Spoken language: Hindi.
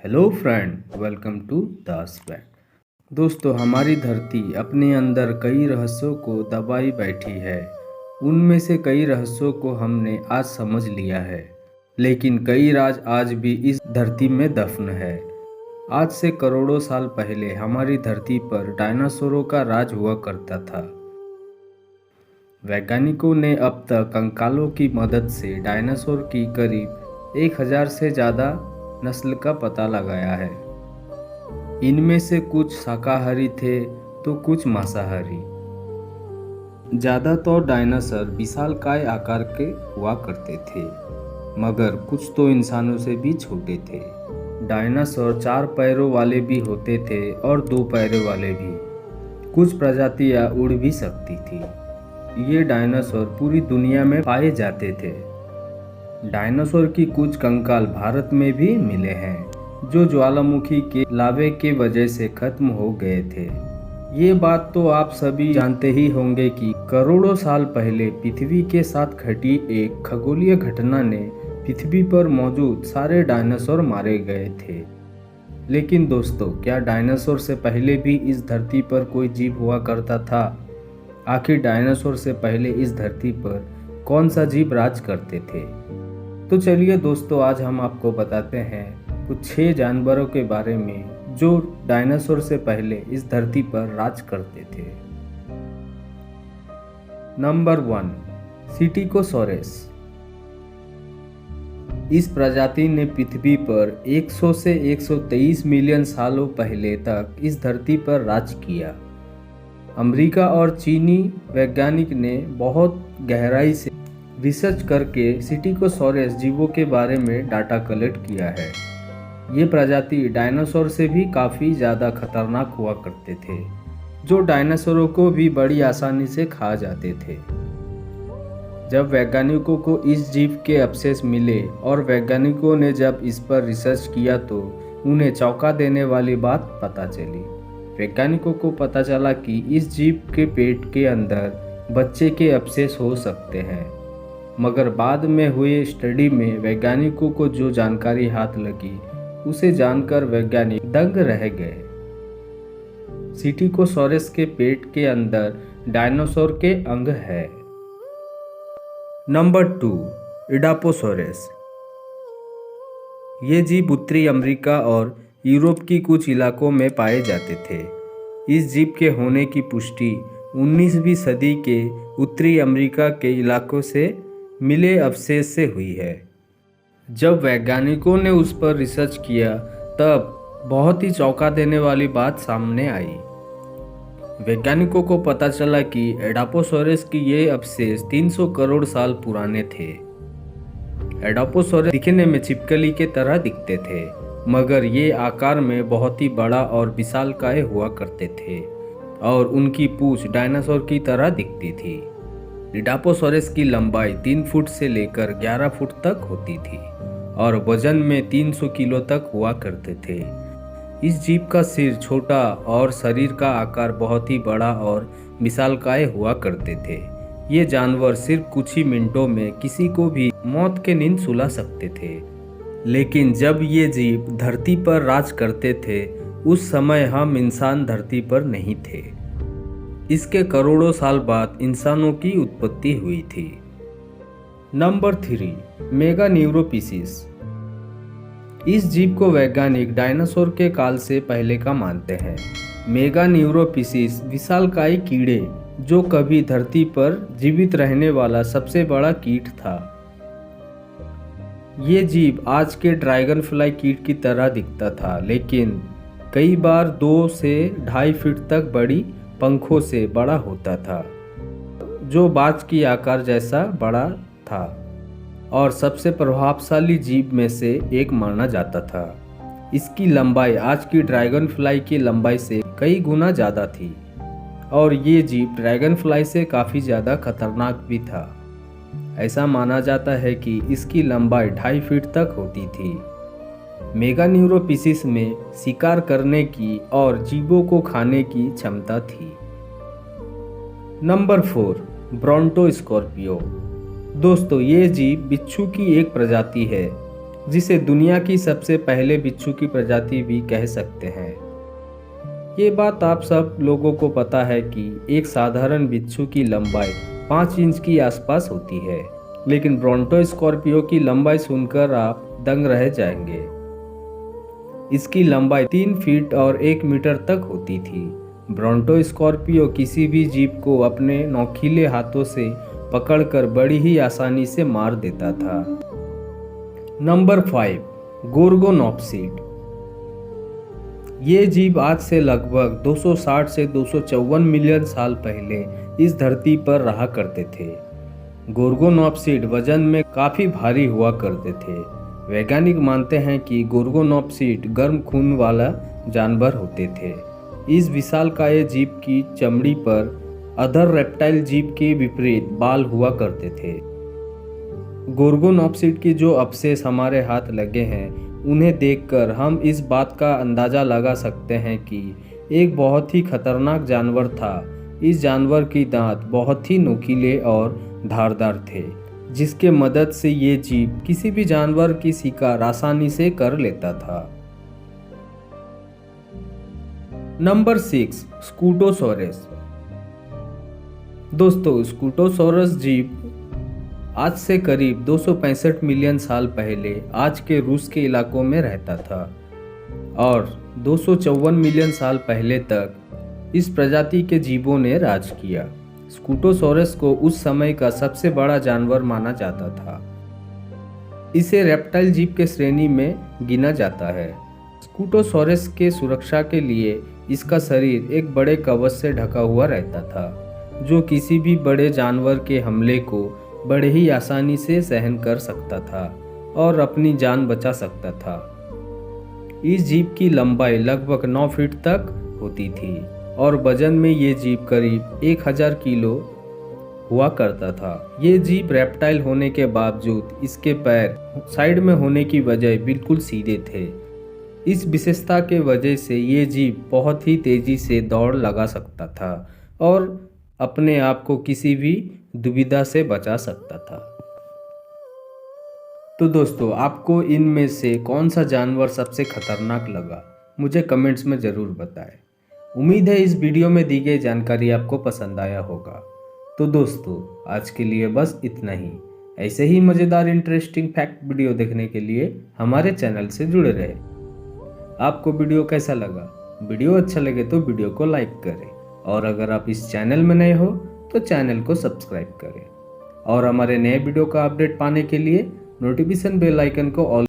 Hello friend, welcome to the स्पैक। दोस्तों, हमारी धरती अपने अंदर कई रहस्यों को दबाई बैठी है। उनमें से कई रहस्यों को हमने आज समझ लिया है, लेकिन कई राज आज भी इस धरती में दफन है। आज से करोड़ों साल पहले हमारी धरती पर डायनासोरों का राज हुआ करता था। वैज्ञानिकों ने अब तक कंकालों की मदद से डायनासोर की करीब 1000 से ज़्यादा नस्ल का पता लगाया है। इनमें से कुछ शाकाहारी थे तो कुछ मांसाहारी। ज़्यादातर डायनासोर विशालकाय आकार के हुआ करते थे, मगर कुछ तो इंसानों से भी छोटे थे। डायनासोर 4 पैरों वाले भी होते थे और 2 पैरों वाले भी। कुछ प्रजातियां उड़ भी सकती थी। ये डायनासोर पूरी दुनिया में पाए जाते थे। डायनासोर की कुछ कंकाल भारत में भी मिले हैं, जो ज्वालामुखी के लावे के वजह से खत्म हो गए थे। ये बात तो आप सभी जानते ही होंगे कि करोड़ों साल पहले पृथ्वी के साथ घटी एक खगोलीय घटना ने पृथ्वी पर मौजूद सारे डायनासोर मारे गए थे। लेकिन दोस्तों, क्या डायनासोर से पहले भी इस धरती पर कोई जीव हुआ करता था? आखिर डायनासोर से पहले इस धरती पर कौन सा जीव राज करते थे? तो चलिए दोस्तों, आज हम आपको बताते हैं कुछ 6 जानवरों के बारे में जो डायनासोर से पहले इस धरती पर राज करते थे। नंबर 1, सिटिकोसॉरस। इस प्रजाति ने पृथ्वी पर 100 से 123 मिलियन सालों पहले तक इस धरती पर राज किया। अमेरिका और चीनी वैज्ञानिक ने बहुत गहराई से रिसर्च करके सिटिकोसॉरस जीवों के बारे में डाटा कलेक्ट किया है। ये प्रजाति डायनासोर से भी काफ़ी ज़्यादा खतरनाक हुआ करते थे, जो डायनासोरों को भी बड़ी आसानी से खा जाते थे। जब वैज्ञानिकों को इस जीव के अवशेष मिले और वैज्ञानिकों ने जब इस पर रिसर्च किया तो उन्हें चौंका देने वाली बात पता चली। वैज्ञानिकों को पता चला कि इस जीव के पेट के अंदर बच्चे के अवशेष हो सकते हैं, मगर बाद में हुए स्टडी में वैज्ञानिकों को जो जानकारी हाथ लगी उसे जानकर वैज्ञानिक दंग रह गए। सिटिकोसॉरस के पेट के अंदर डायनासोर के अंग है। नंबर 2, एडापोसॉरस। ये जीव उत्तरी अमेरिका और यूरोप की कुछ इलाकों में पाए जाते थे। इस जीव के होने की पुष्टि 19वीं सदी के उत्तरी अमेरिका के इलाकों से मिले अवशेष से हुई है। जब वैज्ञानिकों ने उस पर रिसर्च किया तब बहुत ही चौंका देने वाली बात सामने आई। वैज्ञानिकों को पता चला कि एडापोसॉरस की ये अवशेष 300 करोड़ साल पुराने थे। एडापोसॉरस दिखने में छिपकली के तरह दिखते थे, मगर ये आकार में बहुत ही बड़ा और विशालकाय हुआ करते थे और उनकी पूंछ डायनासोर की तरह दिखती थी। एडापोसॉरस की लंबाई 3 फुट से लेकर 11 फुट तक होती थी और वजन में 300 किलो तक हुआ करते थे। इस जीव का सिर छोटा और शरीर का आकार बहुत ही बड़ा और विशालकाय हुआ करते थे। ये जानवर सिर्फ कुछ ही मिनटों में किसी को भी मौत के नींद सुला सकते थे। लेकिन जब ये जीव धरती पर राज करते थे, उस समय हम इंसान धरती पर नहीं थे। इसके करोड़ों साल बाद इंसानों की उत्पत्ति हुई थी। नंबर 3, मेगान्यूरोपिसिस। इस जीव को वैज्ञानिक डायनासोर के काल से पहले का मानते हैं। मेगान्यूरोपिसिस विशालकाय कीड़े जो कभी धरती पर जीवित रहने वाला सबसे बड़ा कीट था। ये जीव आज के ड्रैगन फ्लाई कीट की तरह दिखता था, लेकिन कई बार 2 से 2.5 फीट तक बड़ी पंखों से बड़ा होता था, जो बाज की आकार जैसा बड़ा था और सबसे प्रभावशाली जीव में से एक माना जाता था। इसकी लंबाई आज की ड्रैगन फ्लाई की लंबाई से कई गुना ज़्यादा थी और ये जीव ड्रैगन फ्लाई से काफ़ी ज़्यादा खतरनाक भी था। ऐसा माना जाता है कि इसकी लंबाई 2.5 फीट तक होती थी। मेगान्यूरोपिसिस में शिकार करने की और जीवों को खाने की क्षमता थी। नंबर 4, ब्रोंटोस्कॉर्पियो। दोस्तों, ये जीव बिच्छू की एक प्रजाति है। जिसे दुनिया की सबसे पहले बिच्छू की प्रजाति भी कह सकते हैं। ये बात आप सब लोगों को पता है कि एक साधारण बिच्छू की लंबाई 5 इंच की आसपास होती है, लेकिन ब्रोंटो स्कॉर्पियो की लंबाई सुनकर आप दंग रह जाएंगे। इसकी लंबाई 3 फीट और 1 मीटर तक होती थी। ब्रोंटो स्कॉर्पियो किसी भी जीव को अपने नोकीले हाथों से पकड़कर बड़ी ही आसानी से मार देता था। नंबर 5, गोर्गोनॉप्सिड। ये जीव आज से लगभग 260 से 254 मिलियन साल पहले इस धरती पर रहा करते थे। गोर्गोनॉप्सिड वजन में काफ़ी भारी हुआ करते थे। वैज्ञानिक मानते हैं कि गोर्गोनॉप्सिड गर्म खून वाला जानवर होते थे। इस विशालकाय जीव की चमड़ी पर अदर रेप्टाइल जीव के विपरीत बाल हुआ करते थे। गोर्गोनॉप्सिड की जो अवशेष हमारे हाथ लगे हैं, उन्हें देखकर हम इस बात का अंदाज़ा लगा सकते हैं कि एक बहुत ही खतरनाक जानवर था। इस जानवर की दांत बहुत ही नुकीले और धारदार थे, जिसके मदद से ये जीव किसी भी जानवर की शिकार आसानी से कर लेता था। नंबर 6, स्कूटोसॉरस। दोस्तों, स्कूटोसॉरस जीव आज से करीब 265 मिलियन साल पहले आज के रूस के इलाकों में रहता था और 254 मिलियन साल पहले तक इस प्रजाति के जीवों ने राज किया। स्कूटोसॉरस को उस समय का सबसे बड़ा जानवर माना जाता था। इसे रेप्टाइल जीव के श्रेणी में गिना जाता है। स्कूटोसॉरस के सुरक्षा के लिए इसका शरीर एक बड़े कवच से ढका हुआ रहता था, जो किसी भी बड़े जानवर के हमले को बड़े ही आसानी से सहन कर सकता था और अपनी जान बचा सकता था। इस जीव की लंबाई लगभग 9 फीट तक होती थी और वजन में ये जीव करीब 1000 किलो हुआ करता था। ये जीव रेप्टाइल होने के बावजूद इसके पैर साइड में होने की वजह बिल्कुल सीधे थे। इस विशेषता के वजह से ये जीव बहुत ही तेजी से दौड़ लगा सकता था और अपने आप को किसी भी दुविधा से बचा सकता था। तो दोस्तों, आपको इनमें से कौन सा जानवर सबसे खतरनाक लगा, मुझे कमेंट्स में ज़रूर बताएं। उम्मीद है इस वीडियो में दी गई जानकारी आपको पसंद आया होगा। तो दोस्तों, आज के लिए बस इतना ही। ऐसे ही मज़ेदार इंटरेस्टिंग फैक्ट वीडियो देखने के लिए हमारे चैनल से जुड़े रहे। आपको वीडियो कैसा लगा? वीडियो अच्छा लगे तो वीडियो को लाइक करें और अगर आप इस चैनल में नए हो तो चैनल को सब्सक्राइब करें और हमारे नए वीडियो का अपडेट पाने के लिए नोटिफिकेशन बेल आइकन को ऑल